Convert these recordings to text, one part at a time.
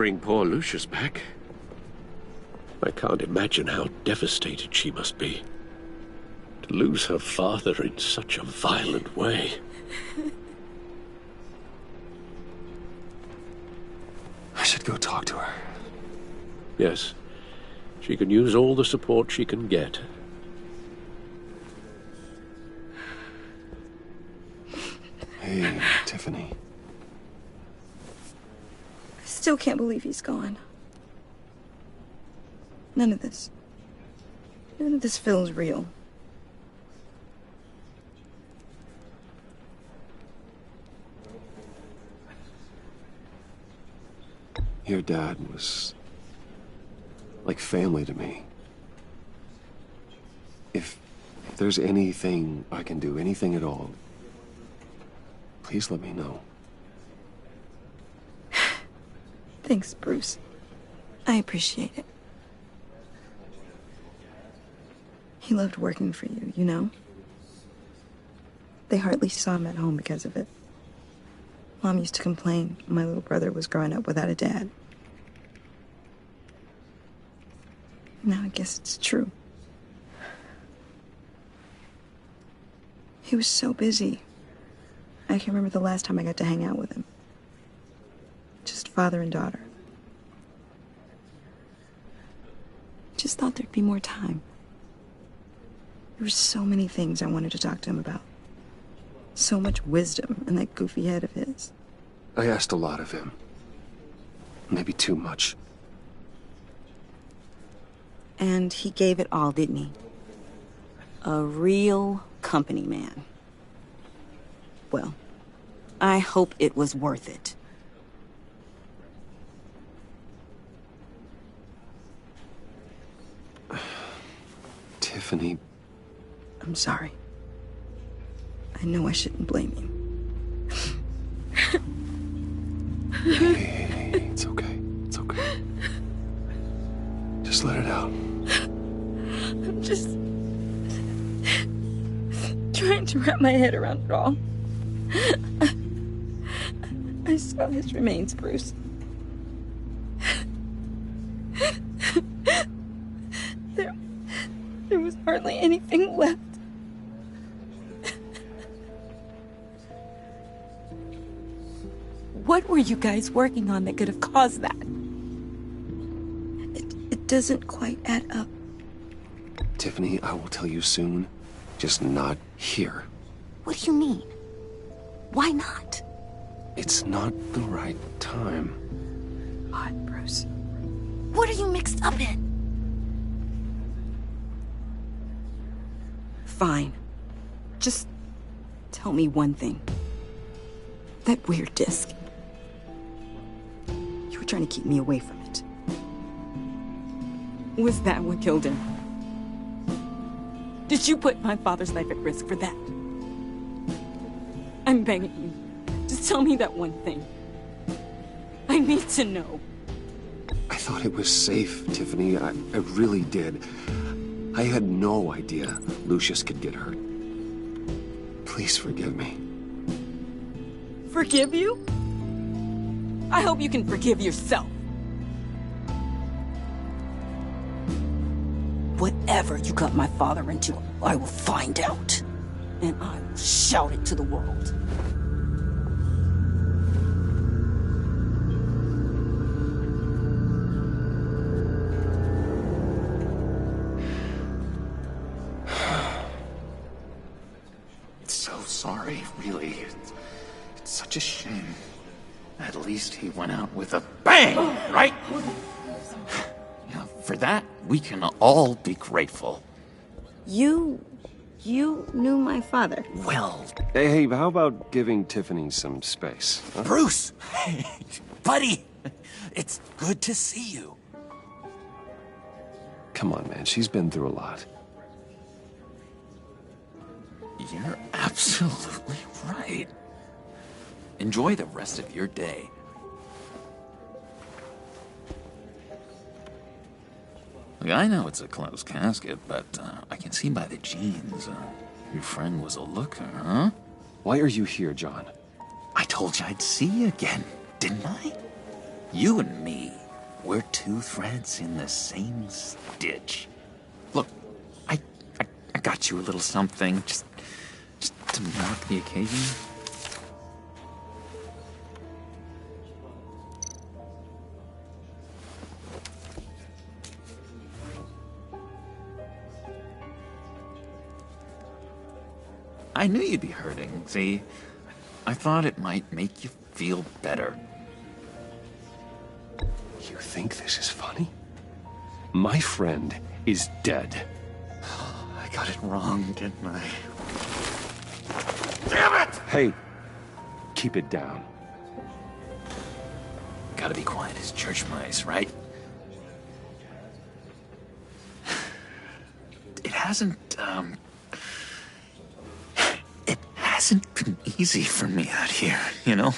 Bring poor Lucius back. I can't imagine how devastated she must be. To lose her father in such a violent way. I should go talk to her. Yes. She can use all the support she can get. Hey, Tiffany. I still can't believe he's gone. None of this feels real. Your dad was like family to me. If there's anything I can do, anything at all, please let me know. Thanks, Bruce. I appreciate it. He loved working for you, you know? They hardly saw him at home because of it. Mom used to complain my little brother was growing up without a dad. Now I guess it's true. He was so busy. I can't remember the last time I got to hang out with him. Just father and daughter. Just thought there'd be more time. There were so many things I wanted to talk to him about. So much wisdom in that goofy head of his. I asked a lot of him. Maybe too much. And he gave it all, didn't he? A real company man. Well, I hope it was worth it. Tiffany. I'm sorry. I know I shouldn't blame you. Hey, it's okay. It's okay. Just let it out. I'm just trying to wrap my head around it all. I saw his remains, Bruce. There was hardly anything left. What were you guys working on that could have caused that? It doesn't quite add up. Tiffany, I will tell you soon. Just not here. What do you mean? Why not? It's not the right time. What, Bruce? What are you mixed up in? Fine. Just tell me one thing. That weird disc. You were trying to keep me away from it. Was that what killed him? Did you put my father's life at risk for that? I'm begging you. Just tell me that one thing. I need to know. I thought it was safe, Tiffany. I really did. I had no idea Lucius could get hurt. Please forgive me. Forgive you? I hope you can forgive yourself. Whatever you got my father into, I will find out. And I will shout it to the world. Sorry, really. It's such a shame. At least he went out with a bang, right? Yeah, for that, we can all be grateful. You knew my father. Well, Hey, how about giving Tiffany some space? Huh? Bruce! Buddy! It's good to see you. Come on, man. She's been through a lot. You're absolutely right. Enjoy the rest of your day. Look, I know it's a closed casket, but I can see by the jeans, your friend was a looker, huh? Why are you here, John? I told you I'd see you again, didn't I? You and me. we're two threads in the same stitch. Look, I got you a little something, just to mark the occasion. I knew you'd be hurting, see? I thought it might make you feel better. You think this is funny? My friend is dead. I got it wrong, didn't I? Damn it! Hey, keep it down. Gotta be quiet as church mice, right? It hasn't been easy for me out here, you know?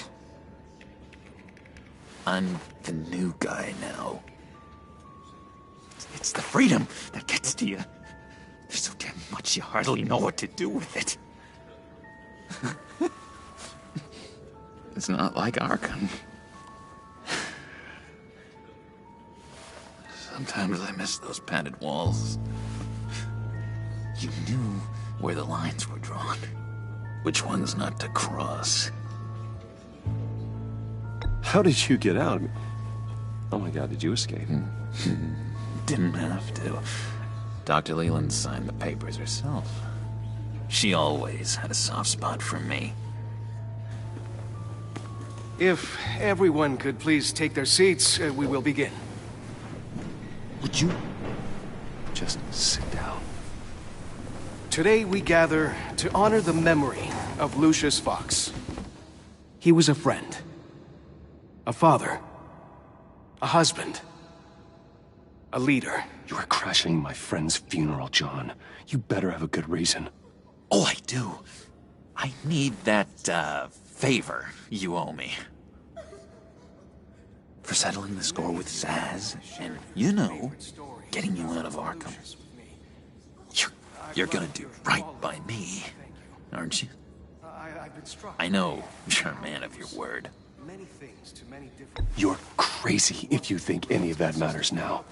I'm the new guy now. It's the freedom that gets to you. There's so damn much you hardly know what to do with it. It's not like Arkham. Sometimes I miss those padded walls. You knew where the lines were drawn. Which ones not to cross. How did you get out? Oh my God, did you escape? Didn't have to. Dr. Leland signed the papers herself. She always had a soft spot for me. If everyone could please take their seats, we will begin. Would you just sit down? Today we gather to honor the memory of Lucius Fox. He was a friend, a father, a husband, a leader. You are crashing my friend's funeral, John. You better have a good reason. Oh, I do. I need that, favor you owe me. For settling the score with Zaz, and, you know, getting you out of Arkham. You're gonna do right by me, aren't you? I know you're a man of your word. You're crazy if you think any of that matters now.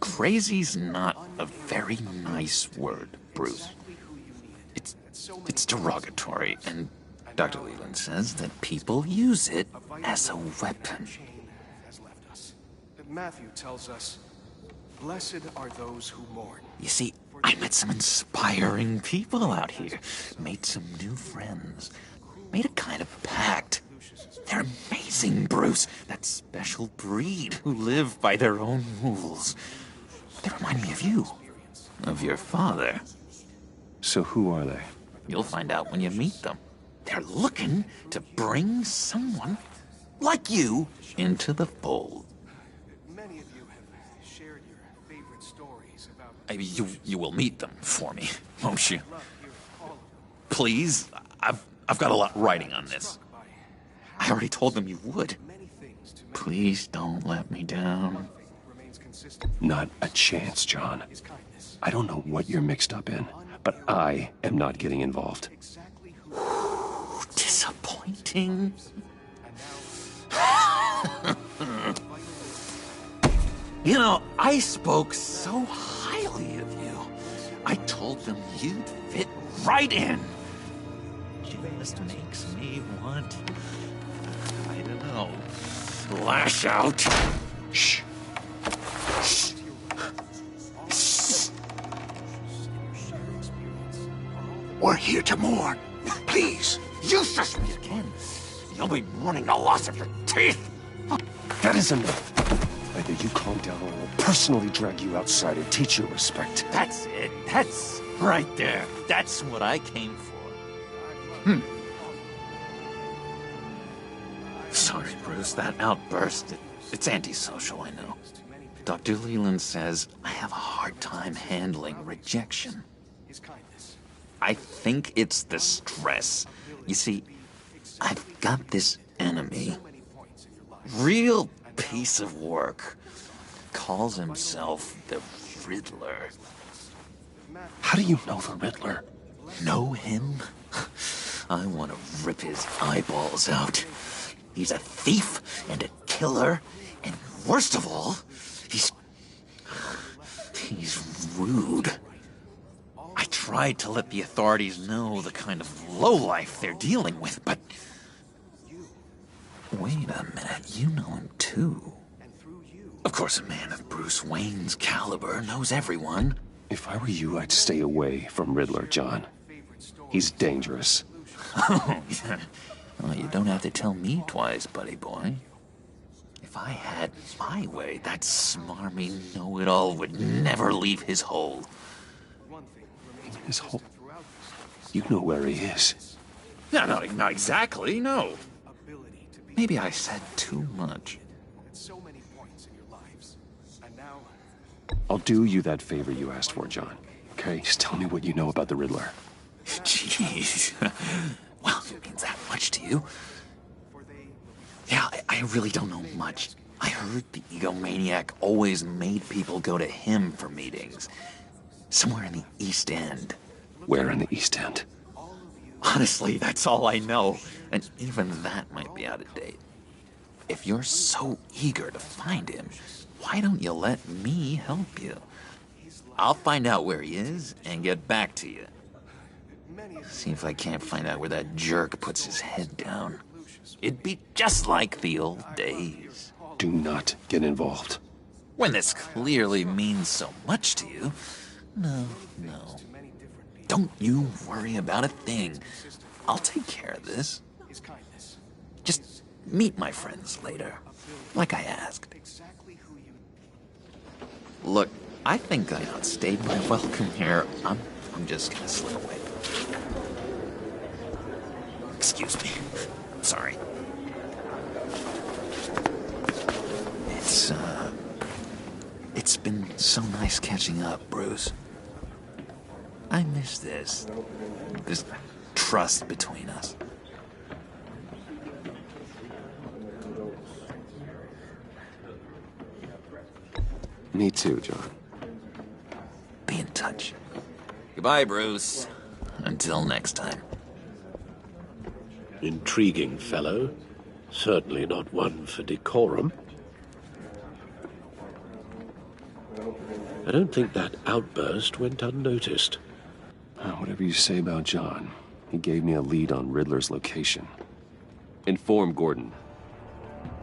Crazy's not a very nice word, Bruce. It's derogatory, and Dr. Leland says that people use it as a weapon. Matthew tells us, blessed are those who mourn. You see, I met some inspiring people out here. Made some new friends. Made a kind of pact. They're amazing, Bruce. That special breed who live by their own rules. They remind me of you. Of your father. So who are they? You'll find out when you meet them. They're looking to bring someone like you into the fold. Many of you have shared your favorite stories about... You will meet them for me, won't you? Please, I've got a lot writing on this. I already told them you would. Please don't let me down. Not a chance, John. I don't know what you're mixed up in, but I am not getting involved. Disappointing. You know, I spoke so highly of you. I told them you'd fit right in. Just makes me want, I don't know, lash out. Shh. Shh. Shh. We're here to mourn. Please, use me again. You'll be mourning the loss of your teeth. That is enough. Either you calm down or I will personally drag you outside and teach you respect. That's it. That's right there. That's what I came for. Sorry, Bruce. That outburst, it's antisocial, I know. Dr. Leland says I have a hard time handling rejection. I think it's the stress. You see, I've got this enemy. Real piece of work. Calls himself the Riddler. How do you know the Riddler? Know him? I want to rip his eyeballs out. He's a thief and a killer, and worst of all, he's rude. I tried to let the authorities know the kind of lowlife they're dealing with, but... Wait a minute, you know him too. Of course, a man of Bruce Wayne's caliber knows everyone. If I were you, I'd stay away from Riddler, John. He's dangerous. Oh, yeah. Well, you don't have to tell me twice, buddy boy. If I had my way, that smarmy know-it-all would never leave his hole. His hole? You know where he is. No, not exactly, no. Maybe I said too much. I'll do you that favor you asked for, John. Okay? Just tell me what you know about the Riddler. Jeez. Well, it means that much to you. Yeah, I really don't know much. I heard the egomaniac always made people go to him for meetings. Somewhere in the East End. Where in the East End? Honestly, that's all I know. And even that might be out of date. If you're so eager to find him, why don't you let me help you? I'll find out where he is and get back to you. See if I can't find out where that jerk puts his head down. It'd be just like the old days. Do not get involved. When this clearly means so much to you. No. Don't you worry about a thing. I'll take care of this. Just meet my friends later, like I asked. Look, I think I outstayed my welcome here. I'm just gonna slip away. Excuse me. Sorry. It's been so nice catching up, Bruce. I miss this trust between us. Me too, John. Be in touch. Goodbye, Bruce. Until next time. Intriguing fellow. Certainly not one for decorum. I don't think that outburst went unnoticed. Whatever you say about John, he gave me a lead on Riddler's location. Inform Gordon.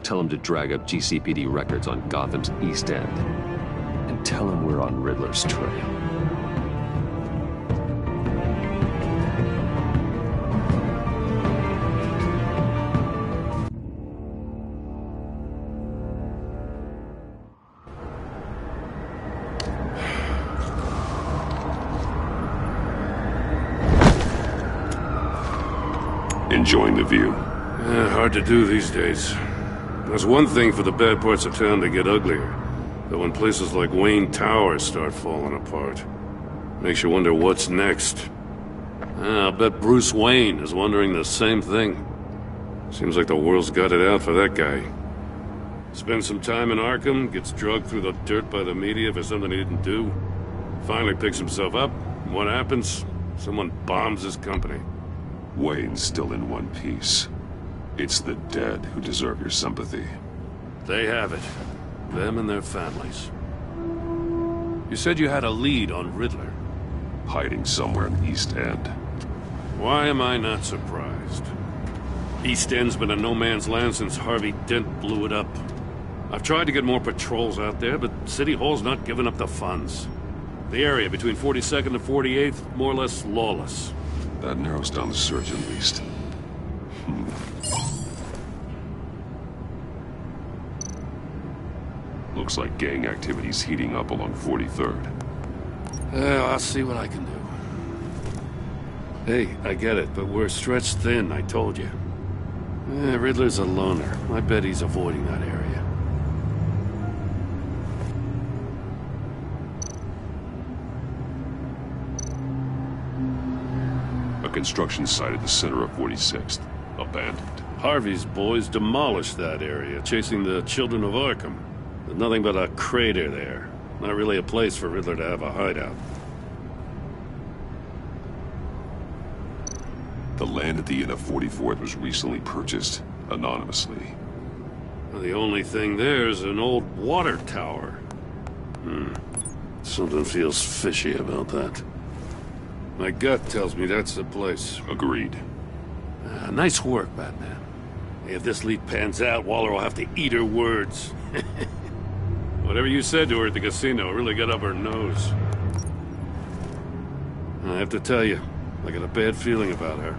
Tell him to drag up GCPD records on Gotham's East End. And tell him we're on Riddler's trail. Enjoying the view. Hard to do these days. There's one thing for the bad parts of town to get uglier. But when places like Wayne Tower start falling apart, makes you wonder what's next. I'll bet Bruce Wayne is wondering the same thing. Seems like the world's got it out for that guy. Spends some time in Arkham, gets drugged through the dirt by the media for something he didn't do. Finally picks himself up. What happens? Someone bombs his company. Wayne's still in one piece. It's the dead who deserve your sympathy. They have it. Them and their families. You said you had a lead on Riddler. Hiding somewhere in the East End. Why am I not surprised? East End's been a no-man's land since Harvey Dent blew it up. I've tried to get more patrols out there, but City Hall's not giving up the funds. The area between 42nd and 48th, more or less lawless. That narrows down the search at least. Looks like gang activity's heating up along 43rd. I'll see what I can do. Hey, I get it, but we're stretched thin, I told you. Riddler's a loner. I bet he's avoiding that area. A construction site at the center of 46th. Abandoned. Harvey's boys demolished that area, chasing the children of Arkham. There's nothing but a crater there. Not really a place for Riddler to have a hideout. The land at the end of 44th was recently purchased, anonymously. Well, the only thing there is an old water tower. Something feels fishy about that. My gut tells me that's the place. Agreed. Nice work, Batman. If this lead pans out, Waller will have to eat her words. Whatever you said to her at the casino really got up her nose. I have to tell you, I got a bad feeling about her.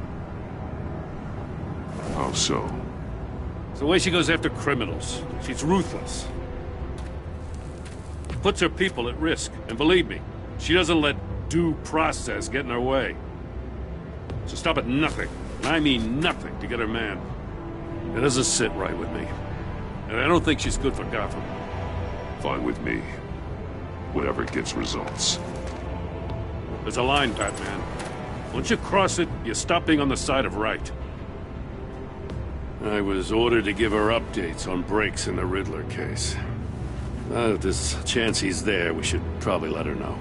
How so? It's the way she goes after criminals. She's ruthless. Puts her people at risk. And believe me, she doesn't let due process get in her way. She'll stop at nothing, and I mean nothing, to get her man. It doesn't sit right with me. And I don't think she's good for Gotham. Fine with me. Whatever gets results. There's a line, Batman. Once you cross it, you stop being on the side of right. I was ordered to give her updates on breaks in the Riddler case. If there's a chance he's there, we should probably let her know.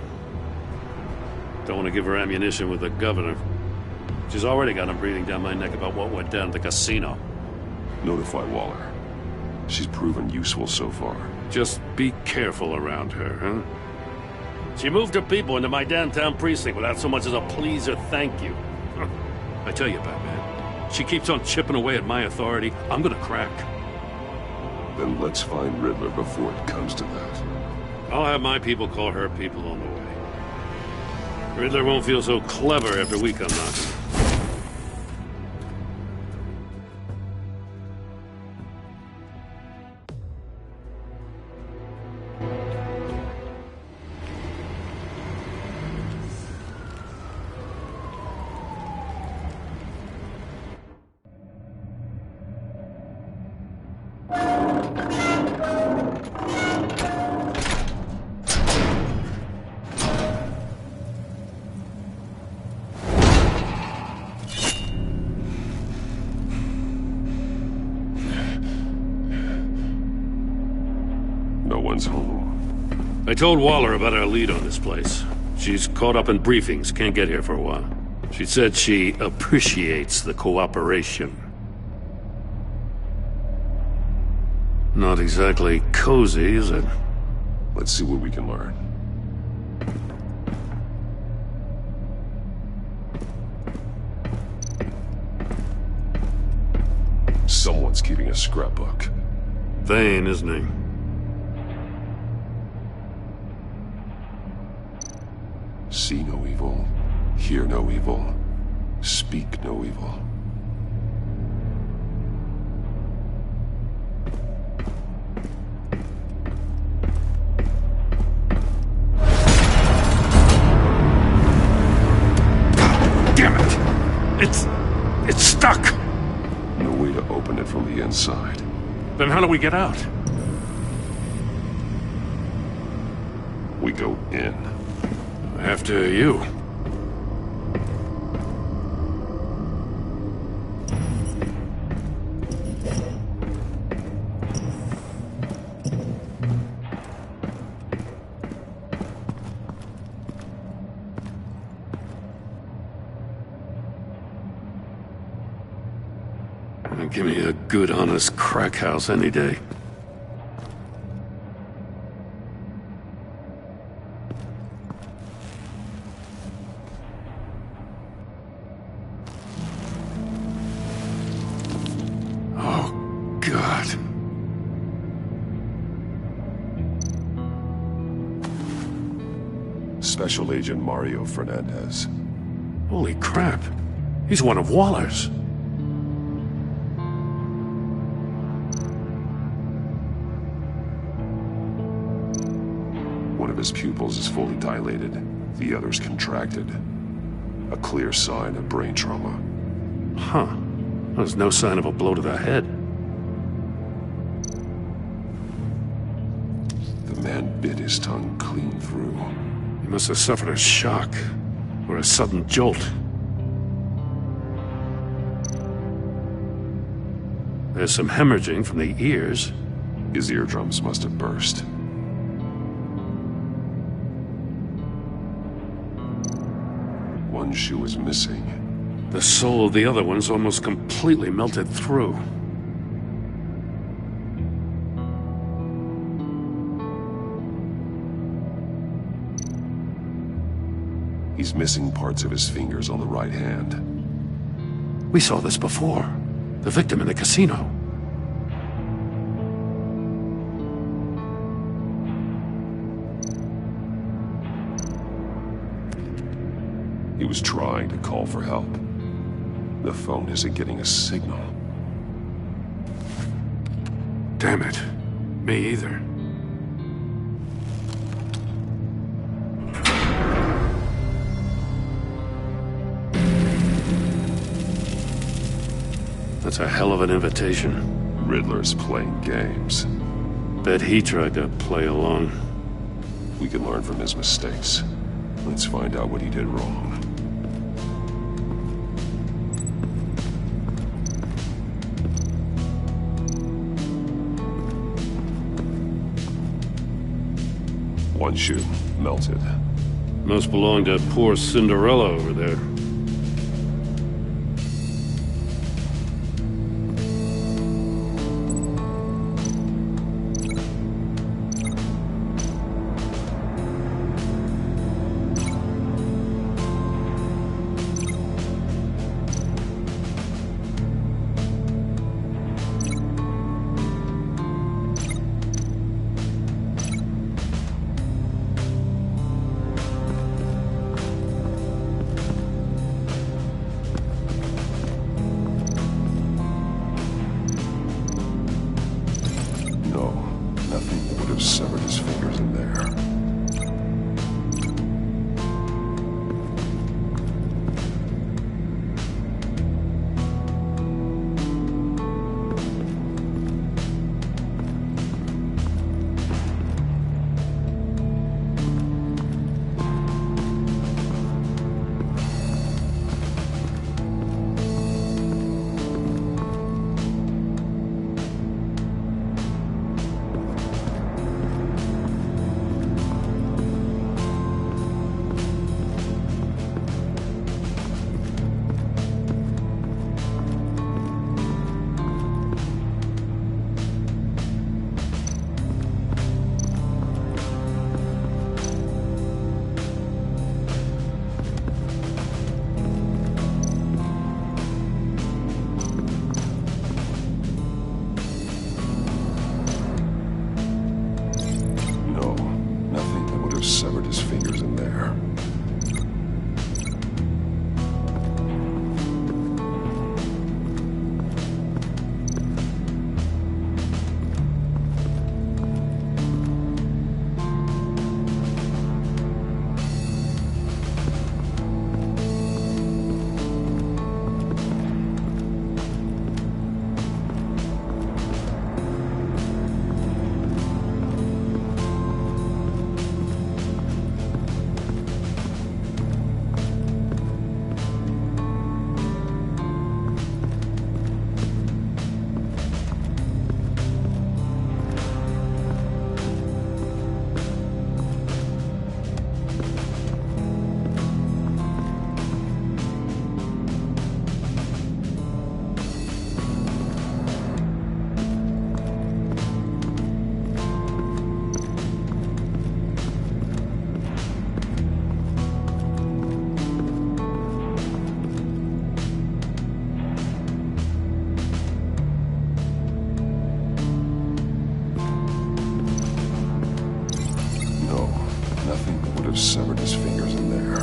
Don't want to give her ammunition with the governor. She's already got him breathing down my neck about what went down at the casino. Notify Waller. She's proven useful so far. Just be careful around her, huh? She moved her people into my downtown precinct without so much as a please or thank you. I tell you, Batman, she keeps on chipping away at my authority. I'm gonna crack. Then let's find Riddler before it comes to that. I'll have my people call her people on the way. Riddler won't feel so clever after we come knocking. Home. I told Waller about our lead on this place. She's caught up in briefings, can't get here for a while. She said she appreciates the cooperation. Not exactly cozy, is it? Let's see what we can learn. Someone's keeping a scrapbook. Vane, isn't he? See no evil, hear no evil, speak no evil. Damn it! It's stuck! No way to open it from the inside. Then how do we get out? We go in. After you. Give me a good, honest crack house any day. Special Agent Mario Fernandez. Holy crap. He's one of Waller's. One of his pupils is fully dilated. The other's contracted. A clear sign of brain trauma. Huh. There's no sign of a blow to the head. The man bit his tongue clean through. He must have suffered a shock, or a sudden jolt. There's some hemorrhaging from the ears. His eardrums must have burst. One shoe is missing. The sole of the other one's almost completely melted through. He's missing parts of his fingers on the right hand. We saw this before. The victim in the casino. He was trying to call for help. The phone isn't getting a signal. Damn it. Me either. That's a hell of an invitation. Riddler's playing games. Bet he tried to play along. We can learn from his mistakes. Let's find out what he did wrong. One shoe, melted. Must belong to poor Cinderella over there. Severed his fingers in there. Severed his fingers in there. Severed his fingers in there.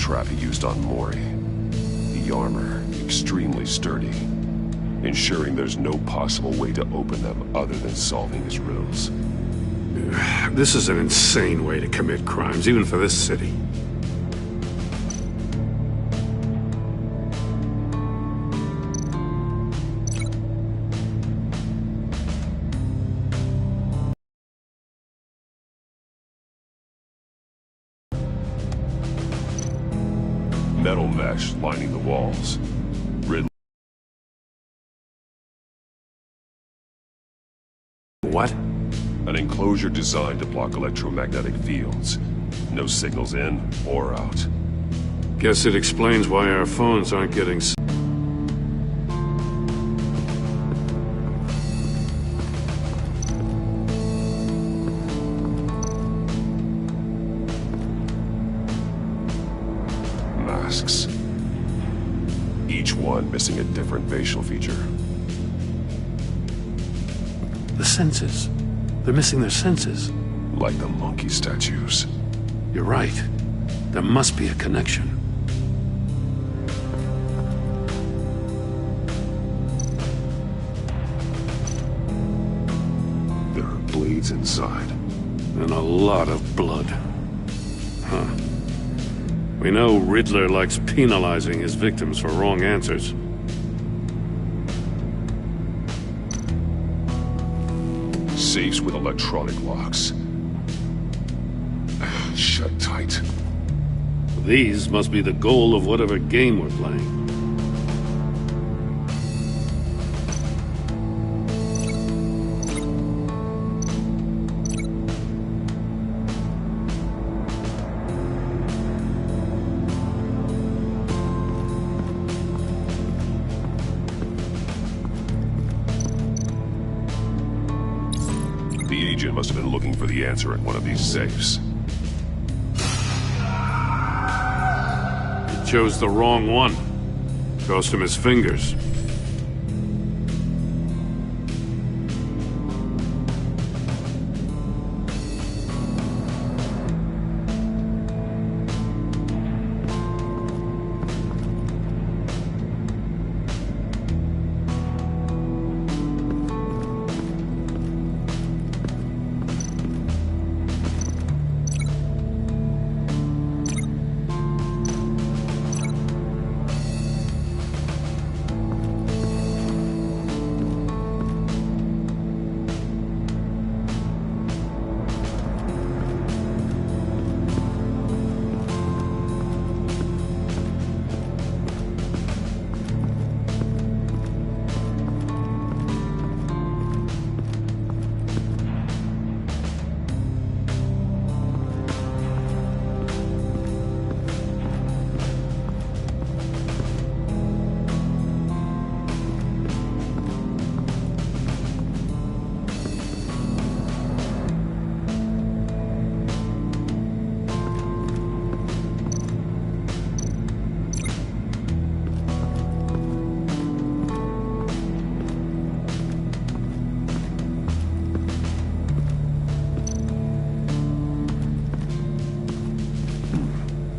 trap he used on Mori. The armor, extremely sturdy, ensuring there's no possible way to open them other than solving his riddles. This is an insane way to commit crimes, even for this city. Metal mesh lining the walls. What? An enclosure designed to block electromagnetic fields. No signals in or out. Guess it explains why our phones aren't getting... Masks. Each one missing a different facial feature. The senses. They're missing their senses. Like the monkey statues. You're right. There must be a connection. There are blades inside. And a lot of blood. Huh. We know Riddler likes penalizing his victims for wrong answers. Safes with electronic locks. Shut tight. These must be the goal of whatever game we're playing. The agent must have been looking for the answer in one of these safes. He chose the wrong one. Cost him his fingers.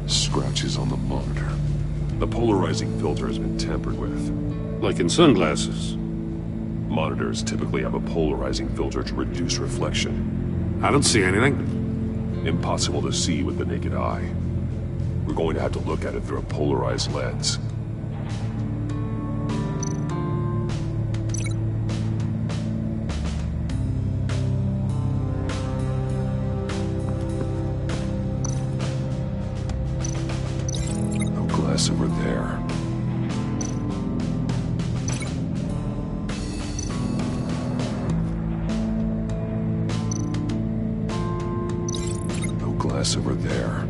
Scratches on the monitor. The polarizing filter has been tampered with. Like in sunglasses. Monitors typically have a polarizing filter to reduce reflection. I don't see anything. Impossible to see with the naked eye. We're going to have to look at it through a polarized lens. Over there. No glass over there.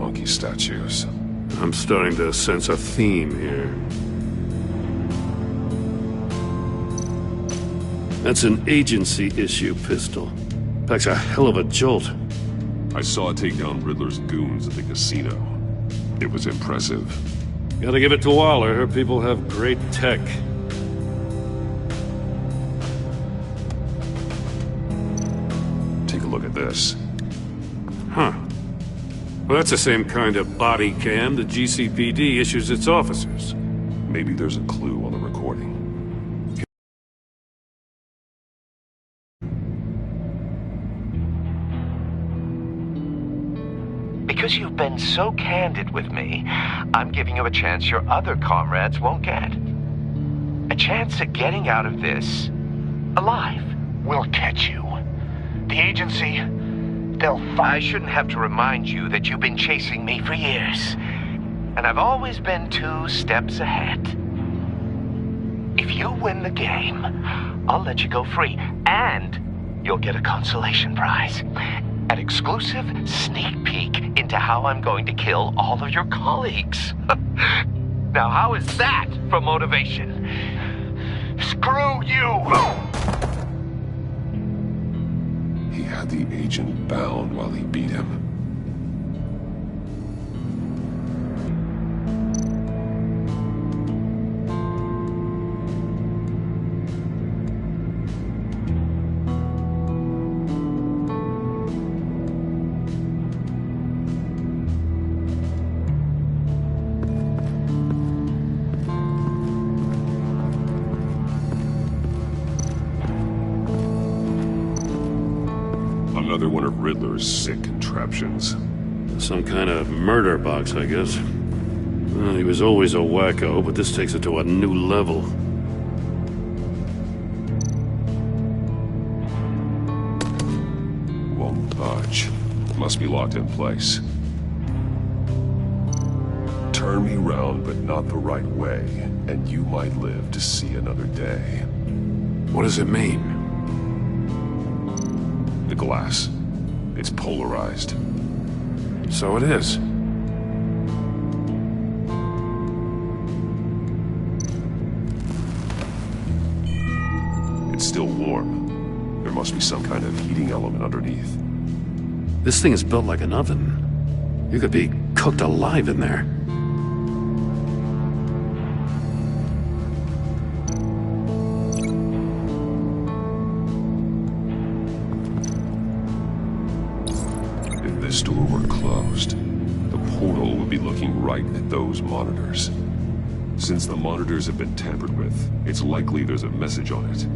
monkey statues. I'm starting to sense a theme here. That's an agency issue pistol. Packs a hell of a jolt. I saw it take down Riddler's goons at the casino. It was impressive. Gotta give it to Waller. Her people have great tech. Take a look at this. Huh. Well, that's the same kind of body cam the GCPD issues its officers. Maybe there's a clue on the recording. Because you've been so candid with me, I'm giving you a chance your other comrades won't get. A chance at getting out of this alive. We'll catch you. The agency, they'll I shouldn't have to remind you that you've been chasing me for years. And I've always been 2 steps ahead. If you win the game, I'll let you go free. And you'll get a consolation prize. An exclusive sneak peek into how I'm going to kill all of your colleagues. Now, how is that for motivation? Screw you! He had the agent bound while he beat him. Another one of Riddler's sick contraptions. Some kind of murder box, I guess. Well, he was always a wacko, but this takes it to a new level. Won't budge. Must be locked in place. Turn me round, but not the right way, and you might live to see another day. What does it mean? The glass. It's polarized. So it is. It's still warm. There must be some kind of heating element underneath. This thing is built like an oven. You could be cooked alive in there. If this door were closed, the portal would be looking right at those monitors. Since the monitors have been tampered with, it's likely there's a message on it.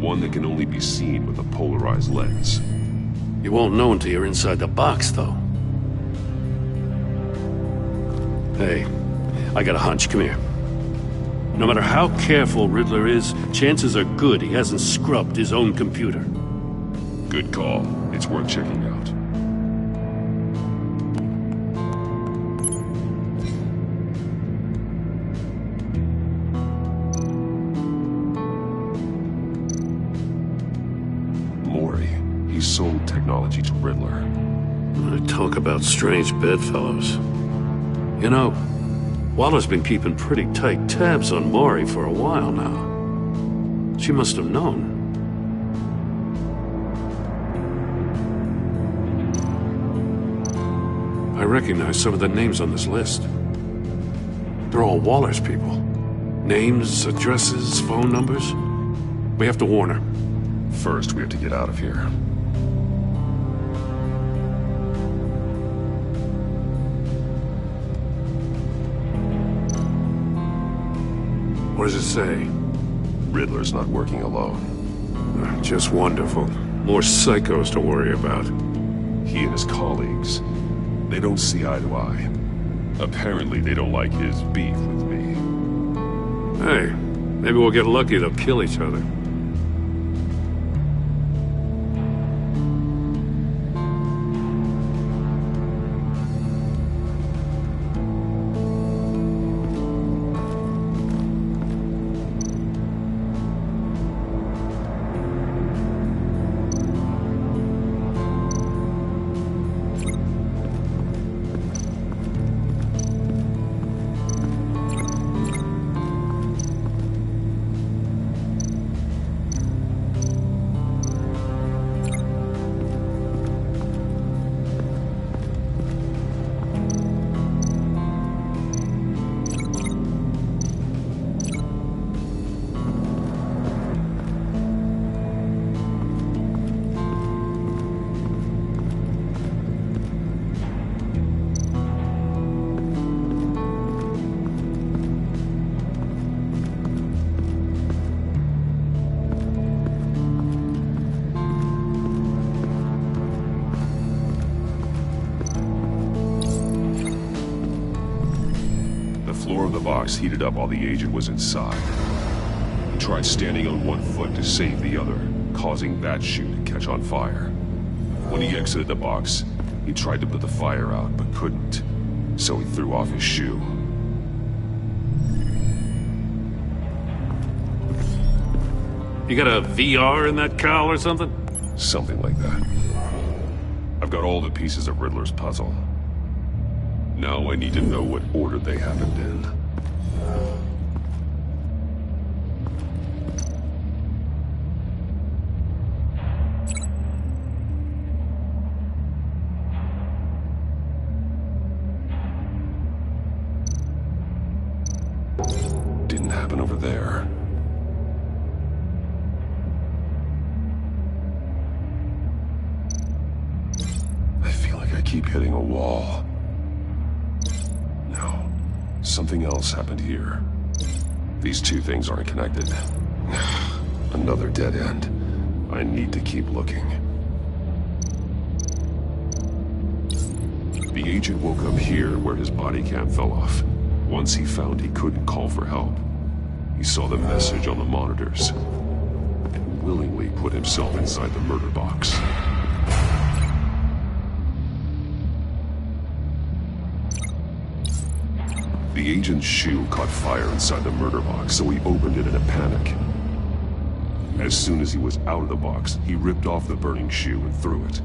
One that can only be seen with a polarized lens. You won't know until you're inside the box, though. Hey, I got a hunch. Come here. No matter how careful Riddler is, chances are good he hasn't scrubbed his own computer. Good call. It's worth checking out. He sold technology to Riddler. Talk about strange bedfellows. You know, Waller's been keeping pretty tight tabs on Maury for a while now. She must have known. I recognize some of the names on this list. They're all Waller's people. Names, addresses, phone numbers. We have to warn her. First, we have to get out of here. What does it say? Riddler's not working alone. Just wonderful. More psychos to worry about. He and his colleagues, they don't see eye to eye. Apparently, they don't like his beef with me. Hey, maybe we'll get lucky they'll kill each other. floor of the box heated up while the agent was inside. He tried standing on one foot to save the other, causing that shoe to catch on fire. When he exited the box, he tried to put the fire out, but couldn't, so he threw off his shoe. You got a VR in that cowl or something? Something like that. I've got all the pieces of Riddler's puzzle. Now I need to know what order they happened in. Didn't happen over there. I feel like I keep hitting a wall. No. Something else happened here. These two things aren't connected. Another dead end. I need to keep looking. The agent woke up here where his body cam fell off. Once he found he couldn't call for help, he saw the message on the monitors and willingly put himself inside the murder box. The agent's shoe caught fire inside the murder box, so he opened it in a panic. As soon as he was out of the box, he ripped off the burning shoe and threw it.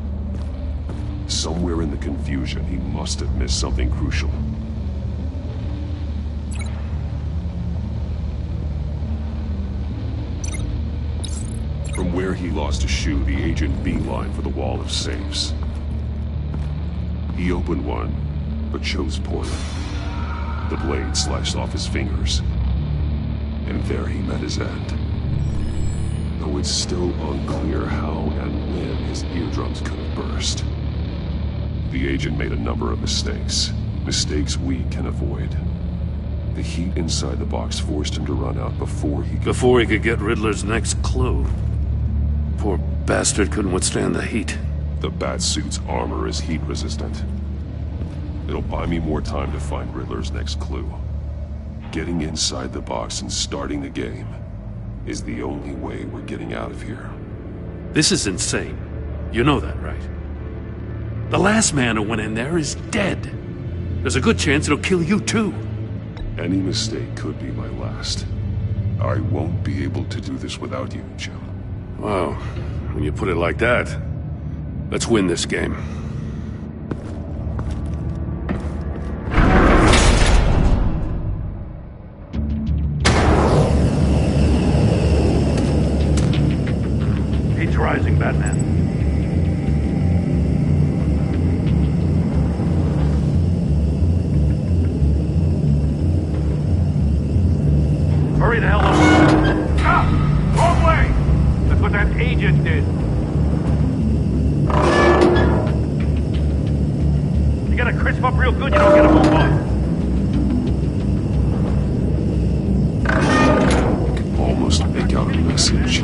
Somewhere in the confusion, he must have missed something crucial. From where he lost a shoe, the agent beelined for the wall of safes. He opened one, but chose poorly. The blade slashed off his fingers, and there he met his end. Though it's still unclear how and when his eardrums could have burst. The agent made a number of mistakes. Mistakes we can avoid. The heat inside the box forced him to run out before he could get Riddler's next clue. Poor bastard couldn't withstand the heat. The Batsuit's armor is heat resistant. It'll buy me more time to find Riddler's next clue. Getting inside the box and starting the game is the only way we're getting out of here. This is insane. You know that, right? The last man who went in there is dead. There's a good chance it'll kill you too. Any mistake could be my last. I won't be able to do this without you, Jim. Wow, when you put it like that, let's win this game. Heat's rising, Batman. Hurry the hell up! Ah! Wrong way! That's what that agent did. You gotta crisp up real good, you don't get a move on. I can almost make out a message.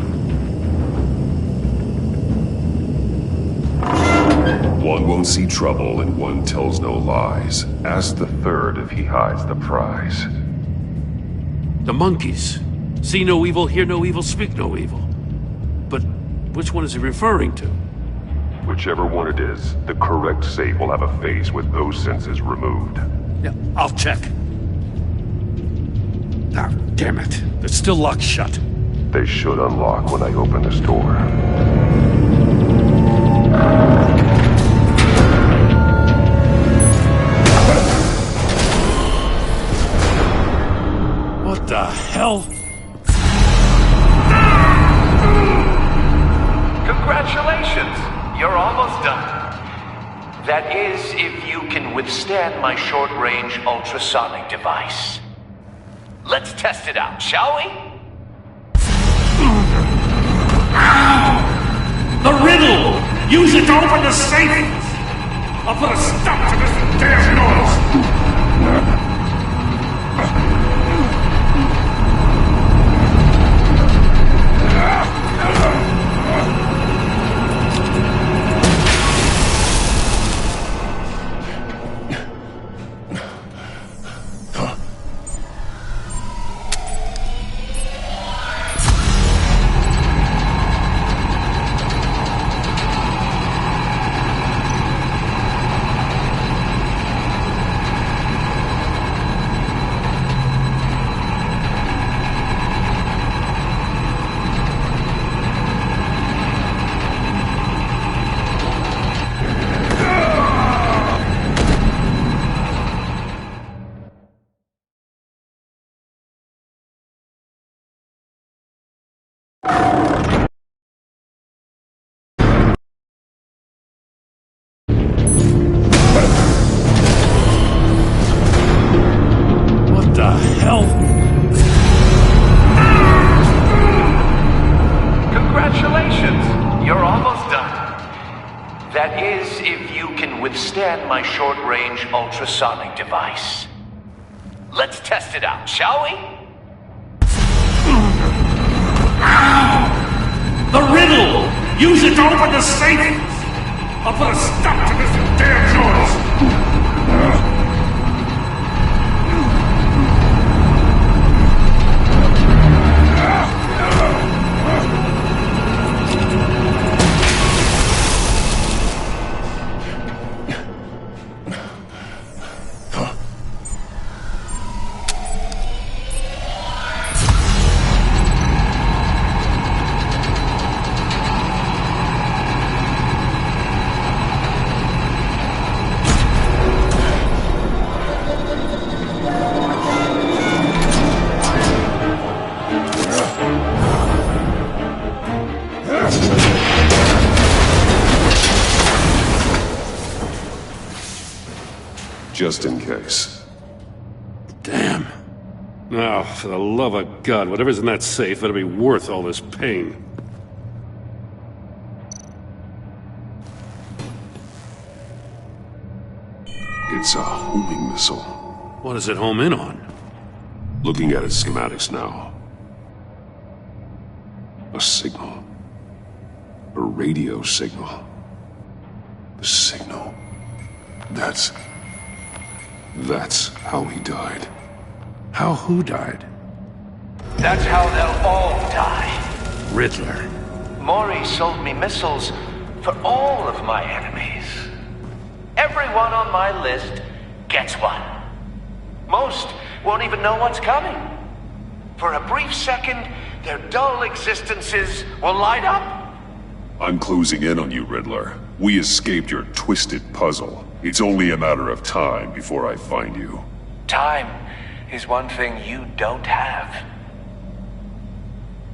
One won't see trouble and one tells no lies. Ask the third if he hides the prize. The monkeys. See no evil, hear no evil, speak no evil. But which one is he referring to? Whichever one it is, the correct safe will have a face with those senses removed. Yeah, I'll check. Ah, damn it. They're still locked shut. They should unlock when I open this door. What the hell? Congratulations! You're almost done. That is, if you can withstand my short-range ultrasonic device. Let's test it out, shall we? The riddle! Use it to open the safe! I'll put a stop to this damn noise! What the hell? Congratulations! You're almost done. That is, if you can withstand my short-range ultrasonic device. Let's test it out, shall we? The riddle! Use it to open the safe! I'll put a stop to this damn noise! Just in case. Damn. Now, for the love of God, whatever's in that safe better be worth all this pain. It's a homing missile. What does it home in on? Looking at its schematics now. A signal. A radio signal. The signal. That's how he died. How who died? That's how they'll all die. Riddler. Maury sold me missiles for all of my enemies. Everyone on my list gets one. Most won't even know what's coming. For a brief second, their dull existences will light up. I'm closing in on you, Riddler. We escaped your twisted puzzle. It's only a matter of time before I find you. Time is one thing you don't have.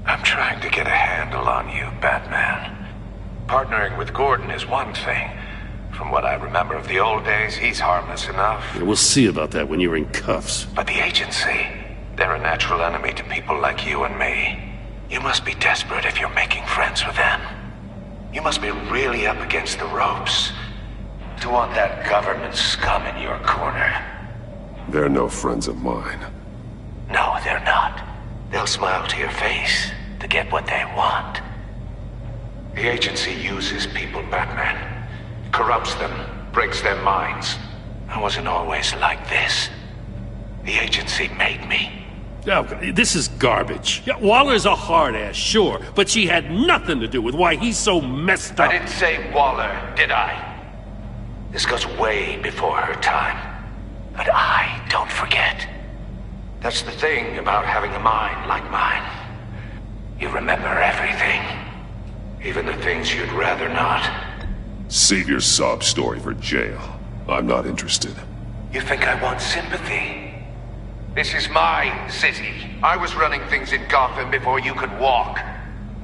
I'm trying to get a handle on you, Batman. Partnering with Gordon is one thing. From what I remember of the old days, he's harmless enough. Yeah, we'll see about that when you're in cuffs. But the agency, they're a natural enemy to people like you and me. You must be desperate if you're making friends with them. You must be really up against the ropes to want that government scum in your corner. They're no friends of mine. No, they're not. They'll smile to your face to get what they want. The agency uses people, Batman. Corrupts them, breaks their minds. I wasn't always like this. The agency made me. Oh, this is garbage. Yeah, Waller's a hard-ass, sure, but she had nothing to do with why he's so messed up. I didn't say Waller, did I? This goes way before her time. But I don't forget. That's the thing about having a mind like mine. You remember everything. Even the things you'd rather not. Save your sob story for jail. I'm not interested. You think I want sympathy? This is my city. I was running things in Gotham before you could walk.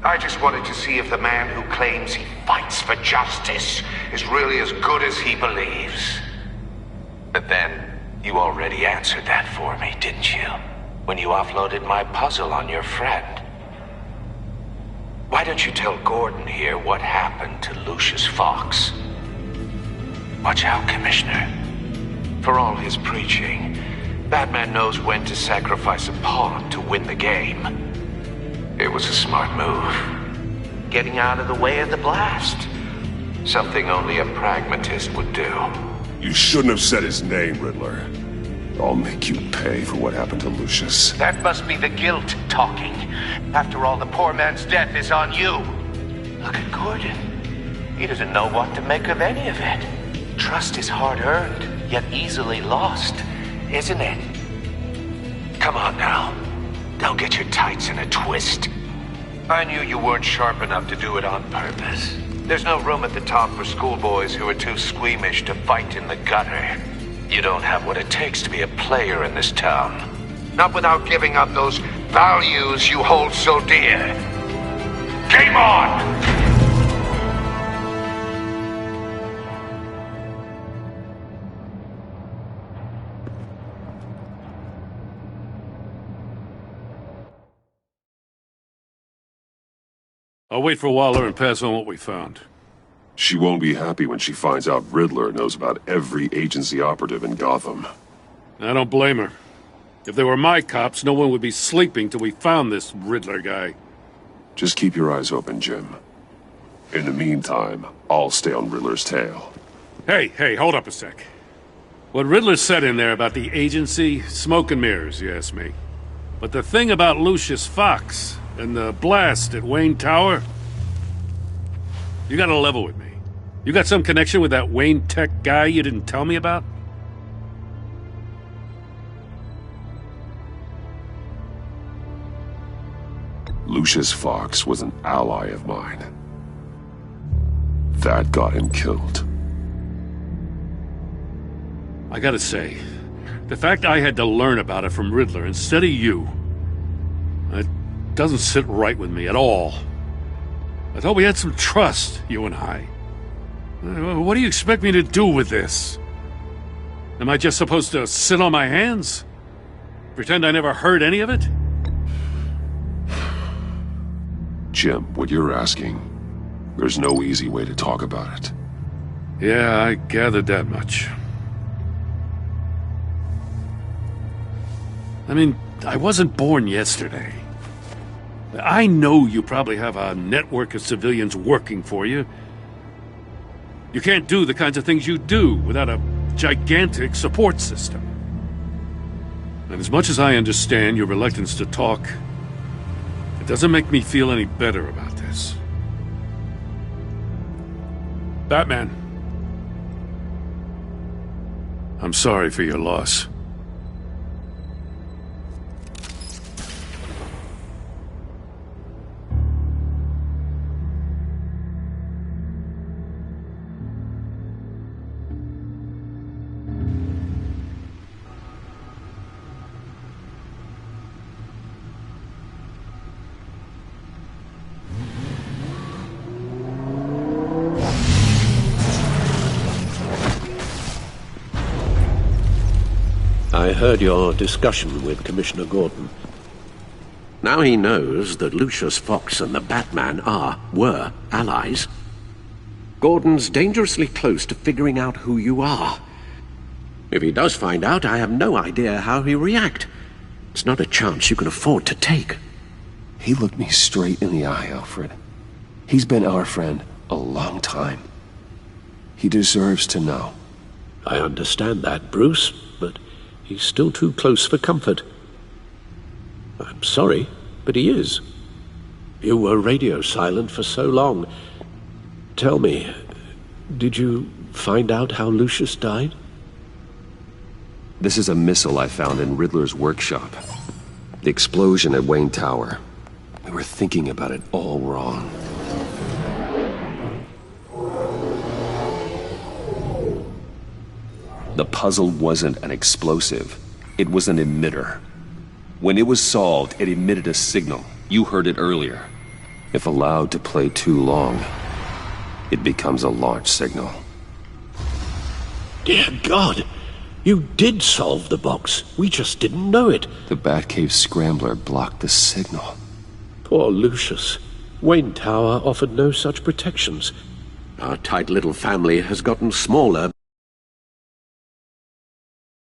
I just wanted to see if the man who claims he fights for justice is really as good as he believes. But then, you already answered that for me, didn't you? When you offloaded my puzzle on your friend. Why don't you tell Gordon here what happened to Lucius Fox? Watch out, Commissioner. For all his preaching, Batman knows when to sacrifice a pawn to win the game. It was a smart move. Getting out of the way of the blast. Something only a pragmatist would do. You shouldn't have said his name, Riddler. I'll make you pay for what happened to Lucius. That must be the guilt talking. After all, the poor man's death is on you. Look at Gordon. He doesn't know what to make of any of it. Trust is hard-earned, yet easily lost, isn't it? Come on now. Don't get your tights in a twist. I knew you weren't sharp enough to do it on purpose. There's no room at the top for schoolboys who are too squeamish to fight in the gutter. You don't have what it takes to be a player in this town. Not without giving up those values you hold so dear. Game on! I'll wait for Waller and pass on what we found. She won't be happy when she finds out Riddler knows about every agency operative in Gotham. I don't blame her. If they were my cops, no one would be sleeping till we found this Riddler guy. Just keep your eyes open, Jim. In the meantime, I'll stay on Riddler's tail. Hey, hold up a sec. What Riddler said in there about the agency, smoke and mirrors, you ask me. But the thing about Lucius Fox and the blast at Wayne Tower, you gotta level with me. You got some connection with that Wayne Tech guy you didn't tell me about? Lucius Fox was an ally of mine. That got him killed. I gotta say, the fact I had to learn about it from Riddler instead of you, it doesn't sit right with me at all. I thought we had some trust, you and I. What do you expect me to do with this? Am I just supposed to sit on my hands? Pretend I never heard any of it? Jim, what you're asking, there's no easy way to talk about it. Yeah, I gathered that much. I mean, I wasn't born yesterday. I know you probably have a network of civilians working for you. You can't do the kinds of things you do without a gigantic support system. And as much as I understand your reluctance to talk, it doesn't make me feel any better about this. Batman, I'm sorry for your loss. I heard your discussion with Commissioner Gordon. Now he knows that Lucius Fox and the Batman were allies. Gordon's dangerously close to figuring out who you are. If he does find out, I have no idea how he'll react. It's not a chance you can afford to take. He looked me straight in the eye, Alfred. He's been our friend a long time. He deserves to know. I understand that, Bruce, but he's still too close for comfort. I'm sorry, but he is. You were radio silent for so long. Tell me, did you find out how Lucius died? This is a missile I found in Riddler's workshop. The explosion at Wayne Tower. We were thinking about it all wrong. The puzzle wasn't an explosive. It was an emitter. When it was solved, it emitted a signal. You heard it earlier. If allowed to play too long, it becomes a launch signal. Dear God! You did solve the box. We just didn't know it. The Batcave scrambler blocked the signal. Poor Lucius. Wayne Tower offered no such protections. Our tight little family has gotten smaller.